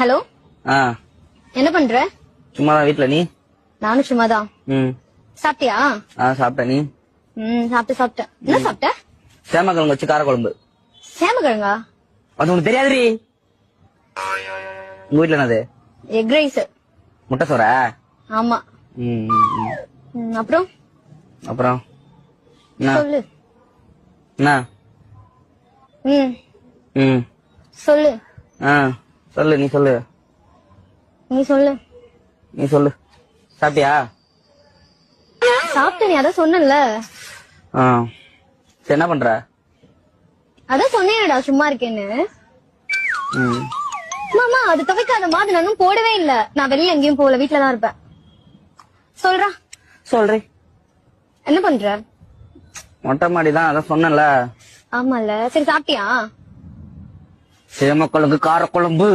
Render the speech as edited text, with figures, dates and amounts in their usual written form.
Hello. என்ன பண்ற? சும்மாதான் வீட்ல. நீ? நானும் சும்மாதான். சாப்பிட்டியா? சாப்பிட்ட. நீ? சாப்பிட்டேன். என்ன சாப்பிட்ட? சேமக்கிழங்கு வச்சு காரக்குழம்பு. சேமக்கிழங்கா? அது உனக்கு தெரியாதுரி. உங்க வீட்ல என்னது? Egg rice. முட்டை சோற? ஆமா. அப்புறம் சொல்லு. என்ன? சொல்லு. சொல்லு. நீ சொல்லு. நீ சொல்லு. சாப்பிட்டியா? சாப்பிட்ட. நீ அதான் சொன்னல. சரி, என்ன பண்ற? அதான் சொன்னேன்டா சும்மா இருக்கேன்னு. மாமா அது துவைக்காத மாதிரி நானும் போடவே இல்ல. நான் வெளியில எங்கேயும் போகல, வீட்டுலதான் இருப்பேன். சொல்றேன். என்ன பண்ற? மொட்டை மாடிதான், அதான் சொன்னல. ஆமால. சரி சாப்பிட்டியா? சேமக்கிழங்கு காரக்குழம்பு.